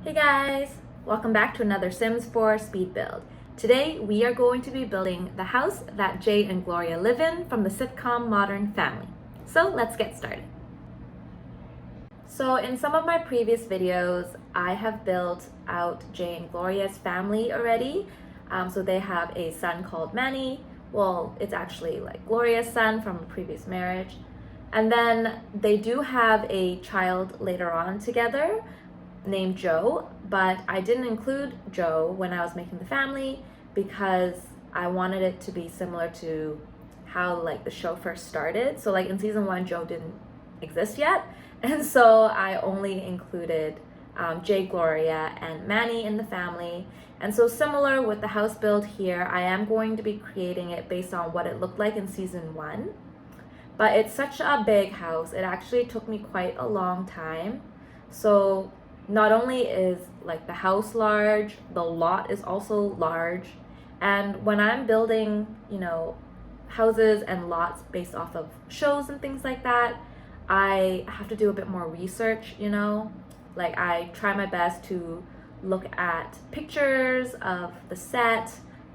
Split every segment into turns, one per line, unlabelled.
Hey guys! Welcome back to another Sims 4 speed build. Today we are going to be building the house that Jay and Gloria live in from the sitcom Modern Family. So let's get started. So in some of my previous videos, I have built out Jay and Gloria's family already. So they have a son called Manny. Well, it's actually like Gloria's son from a previous marriage. And then they do have a child later on together named Joe, but I didn't include Joe when I was making the family because I wanted it to be similar to how like the show first started. So like in season 1, Joe didn't exist yet, and so I only included Jay, Gloria, and Manny in the family. And so similar with the house build here, I am going to be creating it based on what it looked like in season 1. But it's such a big house, it actually took me quite a long time. So not only is like the house large, the lot is also large. And when I'm building, houses and lots based off of shows and things like that, I have to do a bit more research, Like I try my best to look at pictures of the set,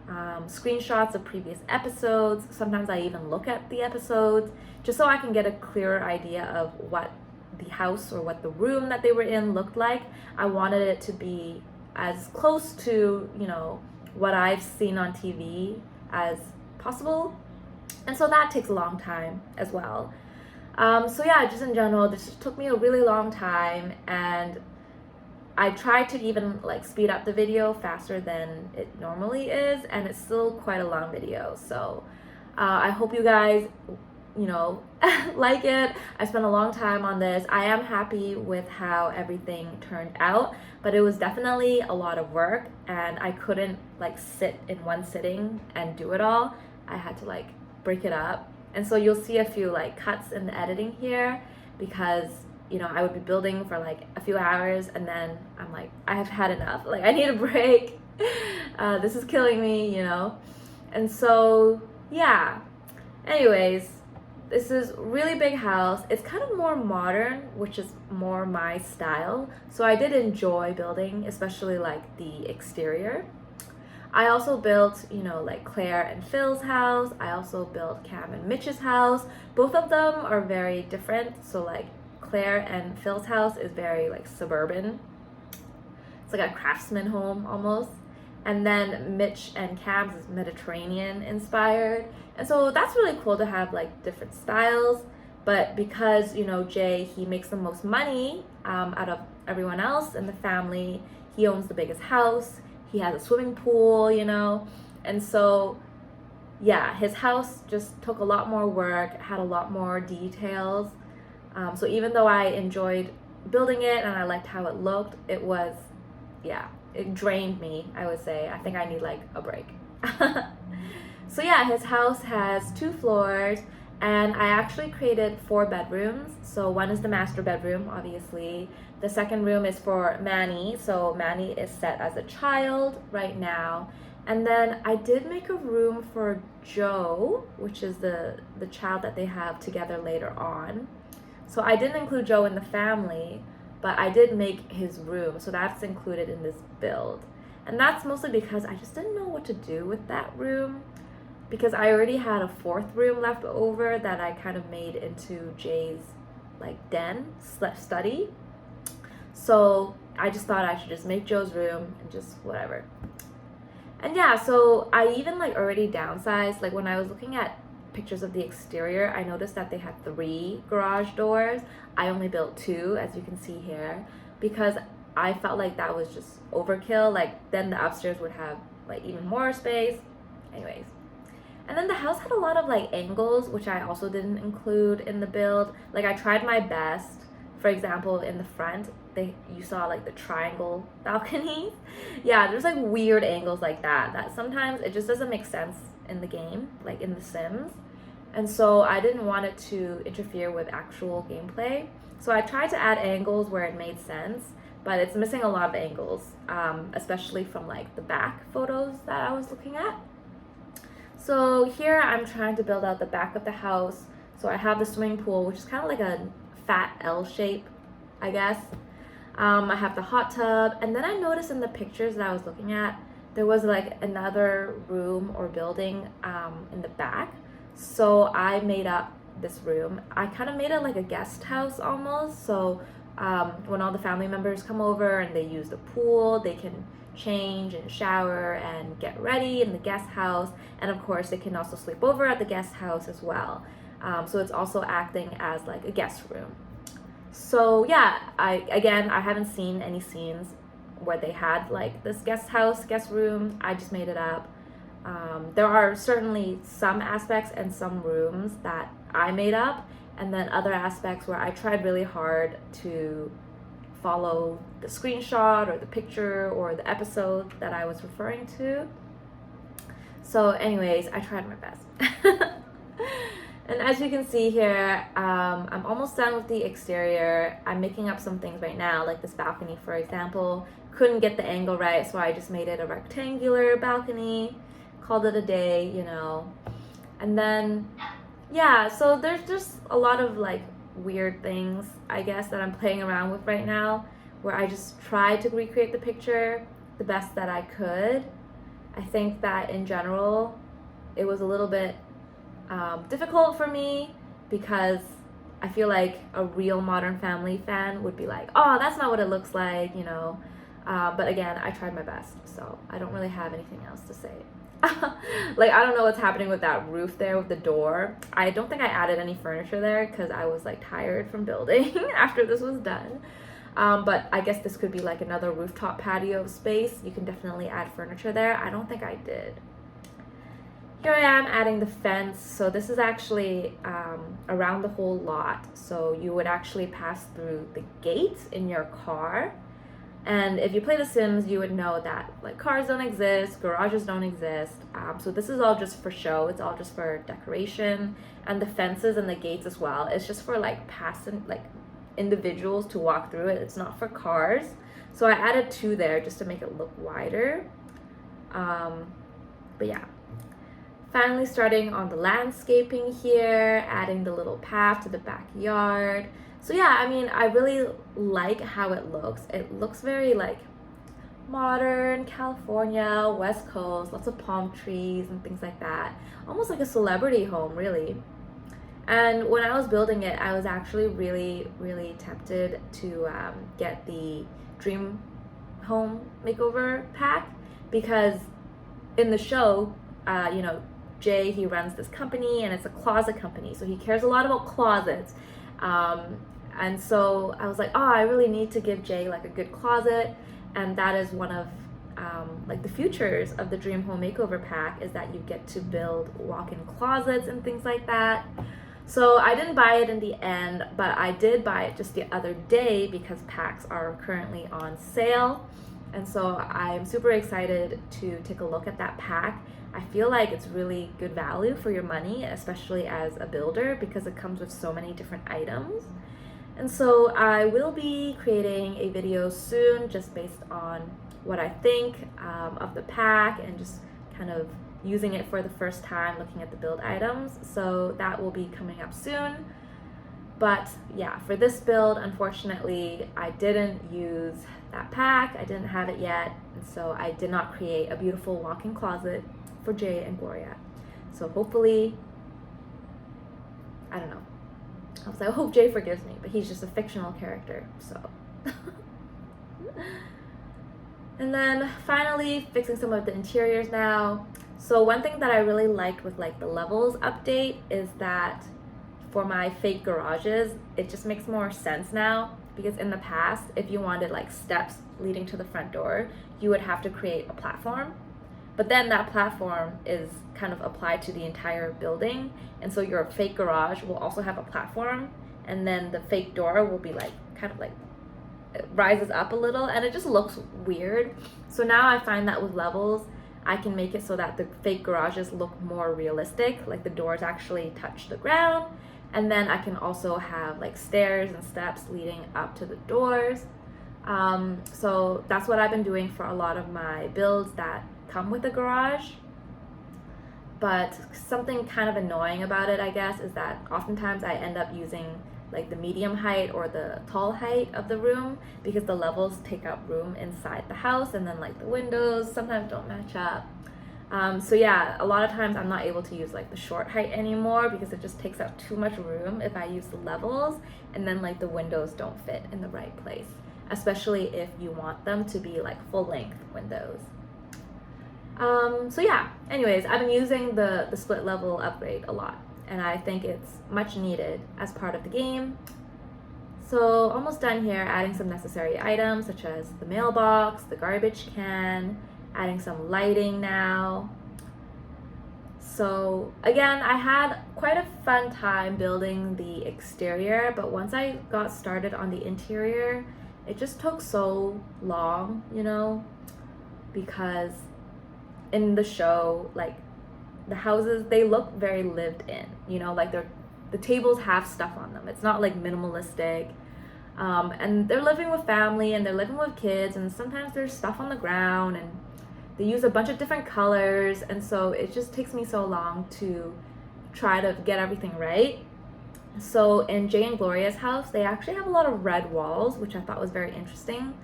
screenshots of previous episodes. Sometimes I even look at the episodes just so I can get a clearer idea of what the house or what the room that they were in looked like. I wanted it to be as close to, what I've seen on TV as possible. And so that takes a long time as well. So yeah, just in general, this just took me a really long time, and I tried to even like speed up the video faster than it normally is, and it's still quite a long video. So I hope you guys like it. I spent a long time on this. I am happy with how everything turned out, but it was definitely a lot of work, and I couldn't like sit in one sitting and do it all. I had to like break it up. And so you'll see a few like cuts in the editing here because I would be building for like a few hours, and then I'm like, I have had enough. Like I need a break. This is killing me, And so yeah. Anyways, this is really big house. It's kind of more modern, which is more my style. So I did enjoy building, especially like the exterior. I also built, like Claire and Phil's house. I also built Cam and Mitch's house. Both of them are very different. So like Claire and Phil's house is very like suburban. It's like a craftsman home almost. And then Mitch and Cam's is Mediterranean inspired. And so that's really cool to have like different styles. But because, Jay, he makes the most money out of everyone else in the family. He owns the biggest house. He has a swimming pool, And so, yeah, his house just took a lot more work, had a lot more details. So even though I enjoyed building it and I liked how it looked, it drained me, I would say. I think I need like a break. So yeah, his house has 2 floors, and I actually created 4 bedrooms. So one is the master bedroom, obviously. The second room is for Manny. So Manny is set as a child right now. And then I did make a room for Joe, which is the child that they have together later on. So I didn't include Joe in the family, but I did make his room, so that's included in this build. And that's mostly because I just didn't know what to do with that room, because I already had a 4th room left over that I kind of made into Jay's like den / study. So I just thought I should just make Joe's room and just whatever. And yeah, so I even like already downsized. Like when I was looking at pictures of the exterior, I noticed that they had 3 garage doors. I only built 2, as you can see here, because I felt like that was just overkill. Like then the upstairs would have like even more space. Anyways. And then the house had a lot of like angles, which I also didn't include in the build. Like I tried my best. For example, in the front, you saw like the triangle balcony. Yeah, there's like weird angles like that sometimes it just doesn't make sense in the game, like in The Sims. And so I didn't want it to interfere with actual gameplay. So I tried to add angles where it made sense, but it's missing a lot of angles, especially from like the back photos that I was looking at. So here I'm trying to build out the back of the house. So I have the swimming pool, which is kind of like a fat L shape, I guess. I have the hot tub, and then I noticed in the pictures that I was looking at, there was like another room or building in the back. So I made up this room. I kind of made it like a guest house almost. So when all the family members come over and they use the pool, they can change and shower and get ready in the guest house. And of course, they can also sleep over at the guest house as well. So it's also acting as like a guest room. So yeah, I haven't seen any scenes where they had like this guest room. I just made it up. There are certainly some aspects and some rooms that I made up, and then other aspects where I tried really hard to follow the screenshot or the picture or the episode that I was referring to. So anyways, I tried my best. And as you can see here, I'm almost done with the exterior. I'm making up some things right now, like this balcony, for example. Couldn't get the angle right, so I just made it a rectangular balcony, called it a day, you know. And then, yeah, so there's just a lot of like weird things, I guess, that I'm playing around with right now, where I just tried to recreate the picture the best that I could. I think that in general, it was a little bit difficult for me because I feel like a real Modern Family fan would be like, oh, that's not what it looks like, you know. But again, I tried my best, so I don't really have anything else to say. Like, I don't know what's happening with that roof there with the door. I don't think I added any furniture there because I was like tired from building after this was done. But I guess this could be like another rooftop patio space. You can definitely add furniture there. I don't think I did. Here I am adding the fence. So this is actually around the whole lot. So you would actually pass through the gate in your car. And if you play The Sims, you would know that like cars don't exist, garages don't exist. So this is all just for show. It's all just for decoration, and the fences and the gates as well. It's just for like passing, like individuals to walk through it. It's not for cars. So I added 2 there just to make it look wider. But yeah. Finally starting on the landscaping here, adding the little path to the backyard. So yeah, I mean, I really like how it looks. It looks very like modern, California, West Coast, lots of palm trees and things like that. Almost like a celebrity home, really. And when I was building it, I was actually really, really tempted to get the Dream Home Makeover pack because in the show, you know, Jay, he runs this company and it's a closet company. So he cares a lot about closets. And so I was like, oh, I really need to give Jay like a good closet. And that is one of like the features of the Dream Home Makeover pack is that you get to build walk-in closets and things like that. So I didn't buy it in the end, but I did buy it just the other day because packs are currently on sale. And so I'm super excited to take a look at that pack. I feel like it's really good value for your money, especially as a builder, because it comes with so many different items. And so I will be creating a video soon just based on what I think of the pack and just kind of using it for the first time, looking at the build items. So that will be coming up soon. But yeah, for this build, unfortunately, I didn't use that pack. I didn't have it yet. And so I did not create a beautiful walk-in closet for Jay and Gloria. So hopefully, I don't know. I hope Jay forgives me, but he's just a fictional character, so. And then finally, fixing some of the interiors now. So one thing that I really liked with like the levels update is that for my fake garages, it just makes more sense now, because in the past, if you wanted like steps leading to the front door, you would have to create a platform. But then that platform is kind of applied to the entire building. And so your fake garage will also have a platform. And then the fake door will be like, kind of like, it rises up a little and it just looks weird. So now I find that with levels, I can make it so that the fake garages look more realistic. Like the doors actually touch the ground. And then I can also have like stairs and steps leading up to the doors. So that's what I've been doing for a lot of my builds that come with a garage. But something kind of annoying about it, I guess, is that oftentimes I end up using like the medium height or the tall height of the room, because the levels take up room inside the house, and then like the windows sometimes don't match up. So yeah, a lot of times I'm not able to use like the short height anymore because it just takes up too much room if I use the levels, and then like the windows don't fit in the right place, especially if you want them to be like full length windows. So yeah, anyways, I've been using the split level upgrade a lot, and I think it's much needed as part of the game. So almost done here, adding some necessary items such as the mailbox, the garbage can, adding some lighting now. So again, I had quite a fun time building the exterior, but once I got started on the interior, it just took so long, you know, because in the show, like the houses, they look very lived in, you know, like the tables have stuff on them. It's not like minimalistic. And they're living with family and they're living with kids, and sometimes there's stuff on the ground, and they use a bunch of different colors, and so it just takes me so long to try to get everything right. So in Jay and Gloria's house, they actually have a lot of red walls, which I thought was very interesting,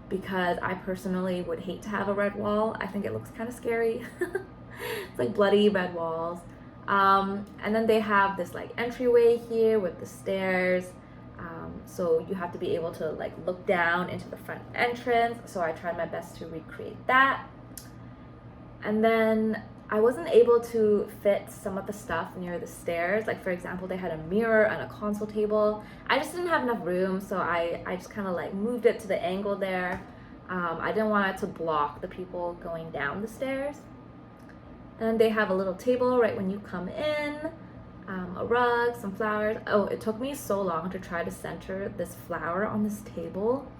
because I personally would hate to have a red wall. I think it looks kind of scary. It's like bloody red walls. And then they have this like entryway here with the stairs. So you have to be able to like look down into the front entrance. So I tried my best to recreate that. And then I wasn't able to fit some of the stuff near the stairs. Like for example, they had a mirror and a console table. I just didn't have enough room, so I just kind of like moved it to the angle there. I didn't want it to block the people going down the stairs. And they have a little table right when you come in, a rug, some flowers. Oh, it took me so long to try to center this flower on this table.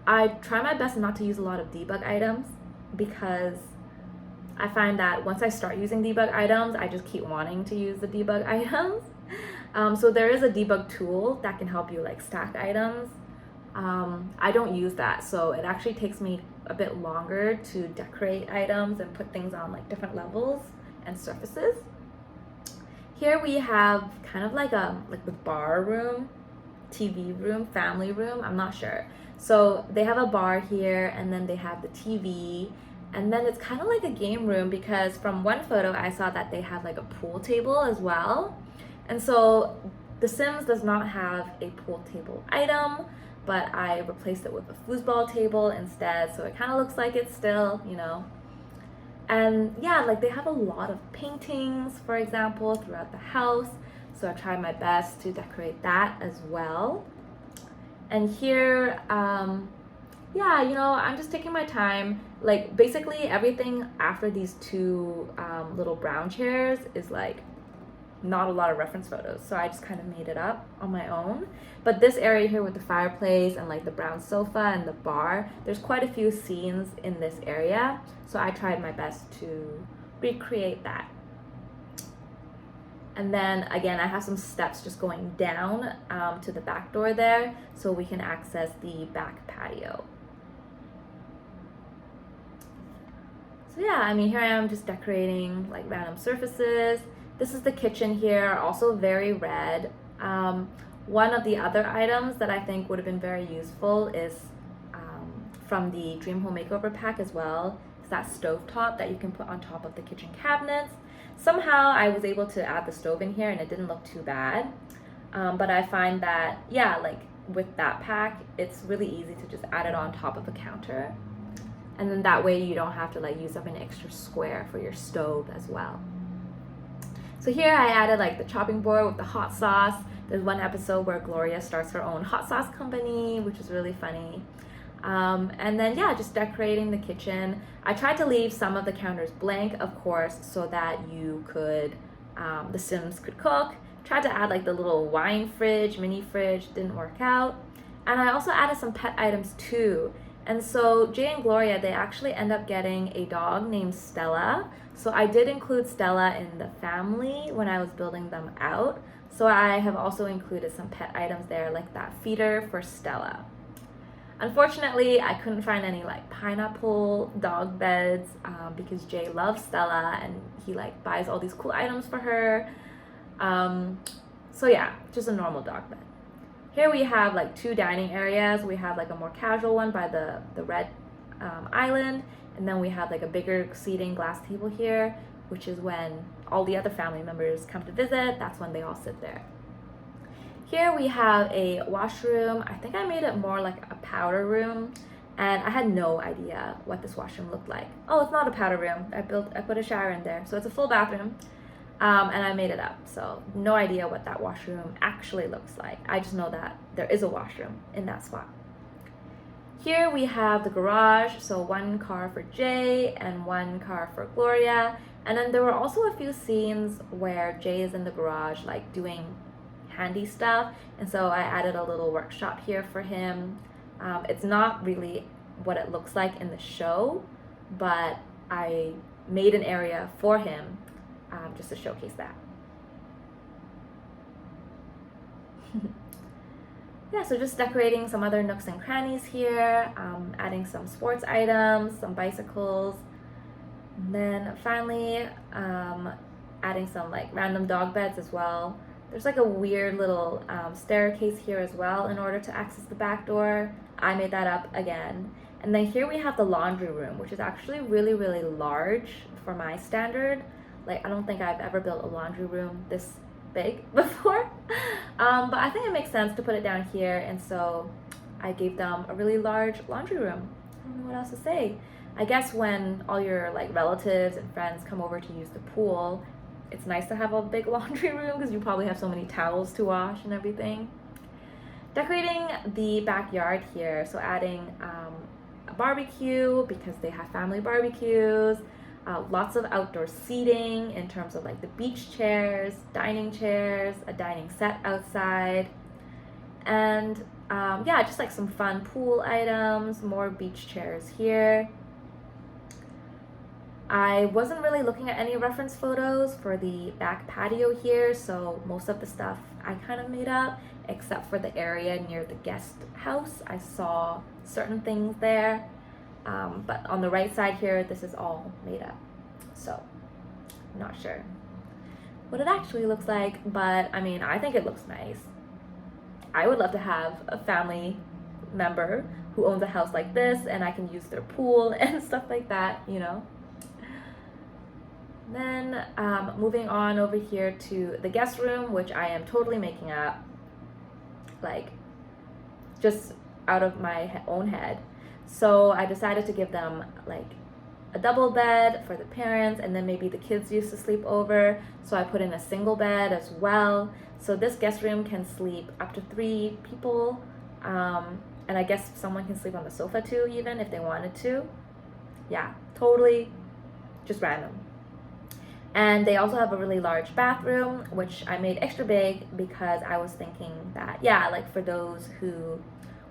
I try my best not to use a lot of debug items, because I find that once I start using debug items, I just keep wanting to use the debug items. So there is a debug tool that can help you like stack items. I don't use that, so it actually takes me a bit longer to decorate items and put things on like different levels and surfaces. Here we have kind of like the bar room, TV room, family room, I'm not sure. So they have a bar here, and then they have the TV, and then it's kind of like a game room, because from one photo I saw that they have like a pool table as well. And so The Sims does not have a pool table item, but I replaced it with a foosball table instead, so it kind of looks like it's still, you know. And yeah, like they have a lot of paintings, for example, throughout the house, so I tried my best to decorate that as well. And here, yeah, you know, I'm just taking my time. Like basically everything after these two little brown chairs is like not a lot of reference photos, so I just kind of made it up on my own. But this area here with the fireplace and like the brown sofa and the bar, there's quite a few scenes in this area, so I tried my best to recreate that. And then again, I have some steps just going down to the back door there, so we can access the back patio. So yeah, I mean, here I am just decorating like random surfaces. This is the kitchen here, also very red. One of the other items that I think would have been very useful is from the Dream Home Makeover pack as well, is that stovetop that you can put on top of the kitchen cabinets. Somehow I was able to add the stove in here and it didn't look too bad. But I find that, yeah, like with that pack, it's really easy to just add it on top of the counter. And then that way you don't have to like use up an extra square for your stove as well. So here I added like the chopping board with the hot sauce. There's one episode where Gloria starts her own hot sauce company, which is really funny. And then yeah, just decorating the kitchen. I tried to leave some of the counters blank, of course, so that you could, the Sims could cook. Tried to add like the little wine fridge, mini fridge, didn't work out. And I also added some pet items too. And so Jay and Gloria, they actually end up getting a dog named Stella. So I did include Stella in the family when I was building them out. So I have also included some pet items there, like that feeder for Stella. Unfortunately, I couldn't find any like pineapple dog beds because Jay loves Stella and he like buys all these cool items for her. So yeah, just a normal dog bed. Here we have like 2 dining areas. We have like a more casual one by the red island, and then we have like a bigger seating glass table here, which is when all the other family members come to visit. That's when they all sit there. Here we have a washroom. I think I made it more like a powder room, and I had no idea what this washroom looked like. Oh, it's not a powder room. I put a shower in there, so it's a full bathroom. And I made it up, so no idea what that washroom actually looks like. I just know that there is a washroom in that spot. Here we have the garage, so 1 car for Jay and 1 car for Gloria. And then there were also a few scenes where Jay is in the garage like doing handy stuff, and so I added a little workshop here for him. It's not really what it looks like in the show, but I made an area for him just to showcase that. Yeah, so just decorating some other nooks and crannies here, adding some sports items, some bicycles, and then finally adding some like random dog beds as well. There's like a weird little staircase here as well in order to access the back door. I made that up again. And then here we have the laundry room, which is actually really, really large for my standard. Like, I don't think I've ever built a laundry room this big before. But I think it makes sense to put it down here, and so I gave them a really large laundry room. I don't know what else to say. I guess when all your like relatives and friends come over to use the pool, it's nice to have a big laundry room because you probably have so many towels to wash and everything. Decorating the backyard here, so adding a barbecue because they have family barbecues. Lots of outdoor seating in terms of like the beach chairs, a dining set outside, and yeah, just like some fun pool items, more beach chairs here. I wasn't really looking at any reference photos for the back patio here, so most of the stuff I kind of made up, except for the area near the guest house. I saw certain things there. But on the right side here, this is all made up. So, I'm not sure what it actually looks like, but I mean, I think it looks nice. I would love to have a family member who owns a house like this, and I can use their pool and stuff like that, you know. Then, moving on over here to the guest room, which I am totally making up, like, just out of my own head. So I decided to give them like a double bed for the parents, and then maybe the kids used to sleep over, so I put in a single bed as well. So this guest room can sleep up to 3 people, and I guess someone can sleep on the sofa too, even if they wanted to. Yeah, totally just random. And they also have a really large bathroom, which I made extra big because I was thinking that, yeah, like for those who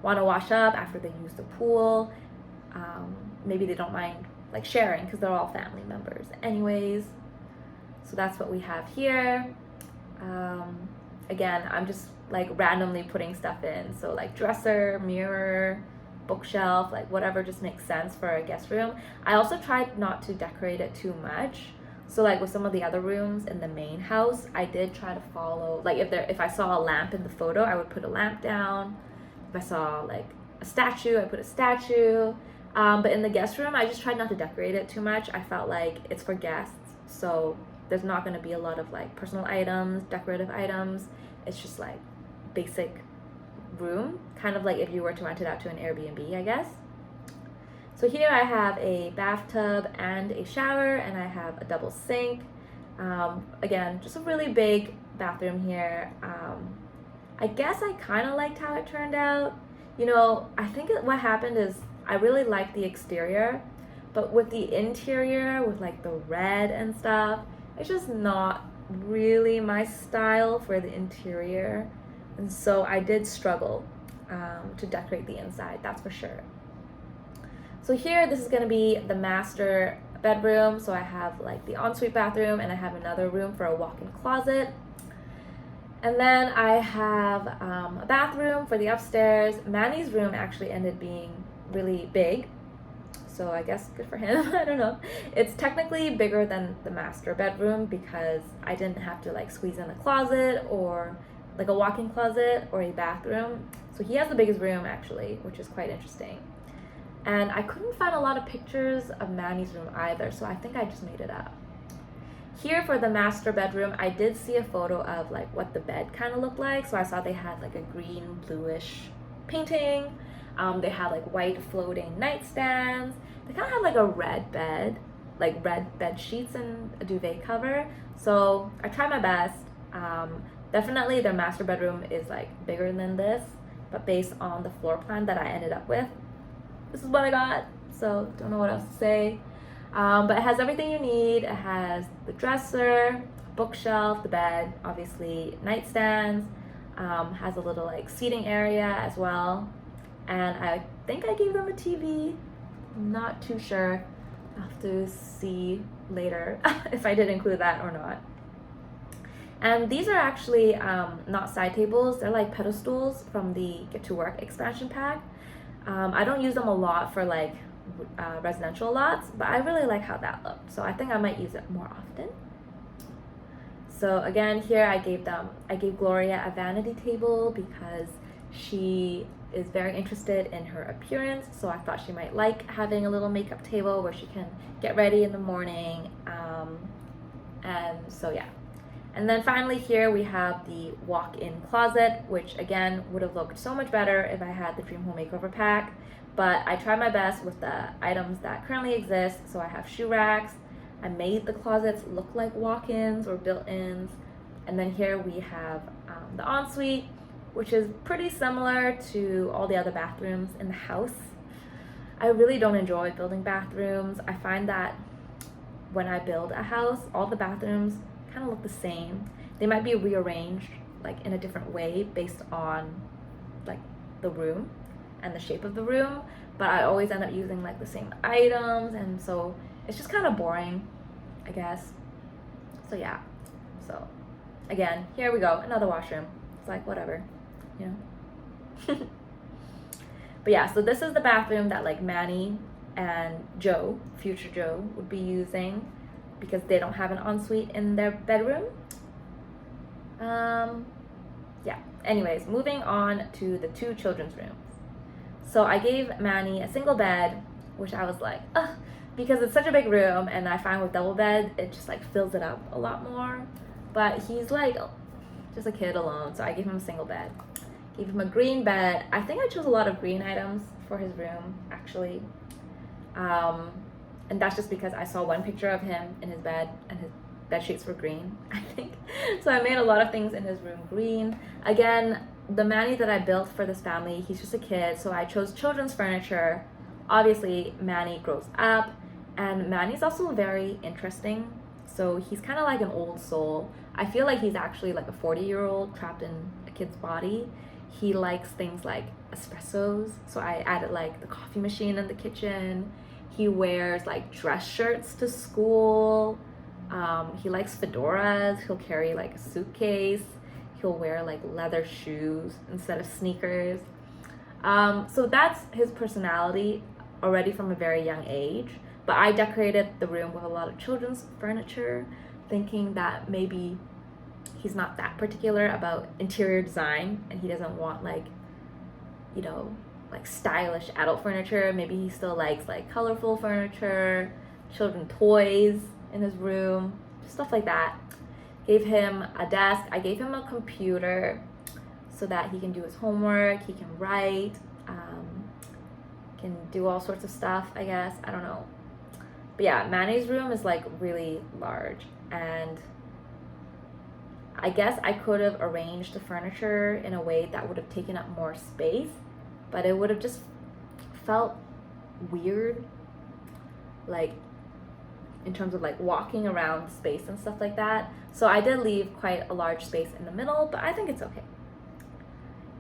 want to wash up after they use the pool, maybe they don't mind like sharing because they're all family members anyways. So that's what we have here. Again, I'm just like randomly putting stuff in, so like dresser, mirror, bookshelf, like whatever just makes sense for a guest room. I also tried not to decorate it too much. So like with some of the other rooms in the main house, I did try to follow, like if I saw a lamp in the photo, I would put a lamp down. If I saw like a statue, I put a statue. But in the guest room, I just tried not to decorate it too much. I felt like it's for guests, so there's not going to be a lot of like personal items, decorative items. It's just like basic room, kind of like if you were to rent it out to an Airbnb, I guess. So here I have a bathtub and a shower, and I have a double sink. Again, just a really big bathroom here. I guess I kind of liked how it turned out. You know, I think what happened is I really liked the exterior, but with the interior, with like the red and stuff, it's just not really my style for the interior. And so I did struggle to decorate the inside, that's for sure. So here, this is going to be the master bedroom. So I have like the ensuite bathroom, and I have another room for a walk-in closet. And then I have a bathroom for the upstairs. Manny's room actually ended being really big, so I guess good for him. I don't know. It's technically bigger than the master bedroom because I didn't have to like squeeze in a closet or like a walk-in closet or a bathroom. So he has the biggest room actually, which is quite interesting. And I couldn't find a lot of pictures of Manny's room either, so I think I just made it up. Here for the master bedroom, I did see a photo of like what the bed kind of looked like. So I saw they had like a green bluish painting. They had like white floating nightstands. They kind of had like a red bed, like red bed sheets and a duvet cover. So I tried my best. Definitely their master bedroom is like bigger than this, but based on the floor plan that I ended up with, this is what I got. So don't know what else to say. But it has everything you need. It has the dresser, bookshelf, the bed, obviously nightstands, has a little like seating area as well. And I think I gave them a TV. I'm not too sure. I'll have to see later if I did include that or not. And these are actually not side tables. They're like pedestals from the Get to Work expansion pack. I don't use them a lot for like residential lots, but I really like how that looked. So I think I might use it more often. So again, here I gave Gloria a vanity table because she is very interested in her appearance. So I thought she might like having a little makeup table where she can get ready in the morning. And so yeah. And then finally here we have the walk-in closet, which again would have looked so much better if I had the Dream Home Makeover pack. But I tried my best with the items that currently exist. So I have shoe racks. I made the closets look like walk-ins or built-ins. And then here we have the ensuite, which is pretty similar to all the other bathrooms in the house. I really don't enjoy building bathrooms. I find that when I build a house, all the bathrooms kind of look the same. They might be rearranged like in a different way based on like the room and the shape of the room, but I always end up using like the same items, and so it's just kind of boring, I guess. So yeah, so again, here we go, another washroom. It's like whatever, you know. But yeah, so this is the bathroom that like Manny and Joe, future Joe, would be using because they don't have an ensuite in their bedroom. Yeah, anyways, moving on to the two children's rooms. So I gave Manny a single bed, which I was like, ugh, because it's such a big room, and I find with double bed, it just like fills it up a lot more. But he's like just a kid alone, so I gave him a single bed. Gave him a green bed. I think I chose a lot of green items for his room, actually. And that's just because I saw one picture of him in his bed, and his bed sheets were green, I think. So I made a lot of things in his room green. Again, the Manny that I built for this family, he's just a kid, so I chose children's furniture. Obviously, Manny grows up, and Manny's also very interesting. So he's kind of like an old soul. I feel like he's actually like a 40-year-old trapped in a kid's body. He likes things like espressos, so I added like the coffee machine in the kitchen. He wears like dress shirts to school. He likes fedoras. He'll carry like a suitcase. He'll wear like leather shoes instead of sneakers. So that's his personality already from a very young age. But I decorated the room with a lot of children's furniture, thinking that maybe he's not that particular about interior design and he doesn't want like, you know, like stylish adult furniture. Maybe he still likes like colorful furniture, children toys in his room, stuff like that. Gave him a desk. I gave him a computer so that he can do his homework, he can write, can do all sorts of stuff, I guess. I don't know. But yeah, Manny's room is like really large, and I guess I could have arranged the furniture in a way that would have taken up more space, but it would have just felt weird, like in terms of like walking around space and stuff like that. So I did leave quite a large space in the middle, but I think it's okay.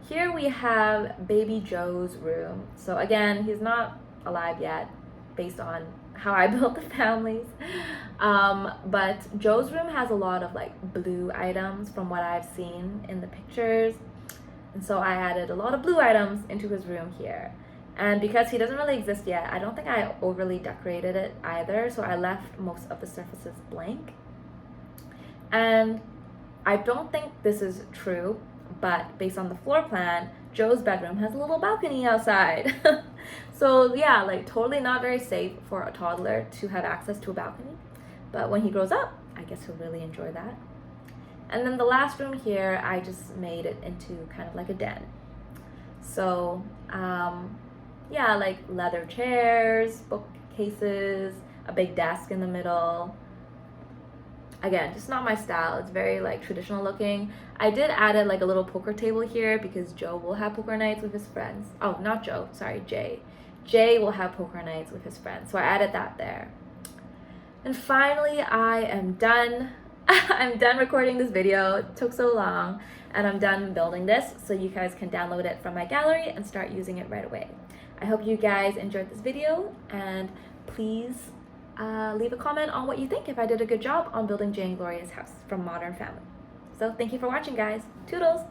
Here we have baby Joe's room. So again, he's not alive yet based on how I built the families. But Joe's room has a lot of like blue items from what I've seen in the pictures. And so I added a lot of blue items into his room here. And because he doesn't really exist yet, I don't think I overly decorated it either. So I left most of the surfaces blank. And I don't think this is true, but based on the floor plan, Joe's bedroom has a little balcony outside. So yeah, like totally not very safe for a toddler to have access to a balcony. But when he grows up, I guess he'll really enjoy that. And then the last room here, I just made it into kind of like a den. So yeah, like leather chairs, bookcases, a big desk in the middle. Again, just not my style. It's very like traditional looking. I did add like a little poker table here because Joe will have poker nights with his friends. Oh, not Joe, sorry, Jay. Jay will have poker nights with his friends, so I added that there. And finally, I am done. I'm done recording this video. It took so long, and I'm done building this, so you guys can download it from my gallery and start using it right away. I hope you guys enjoyed this video, and please leave a comment on what you think if I did a good job on building Jay and Gloria's house from Modern Family. So thank you for watching, guys. Toodles!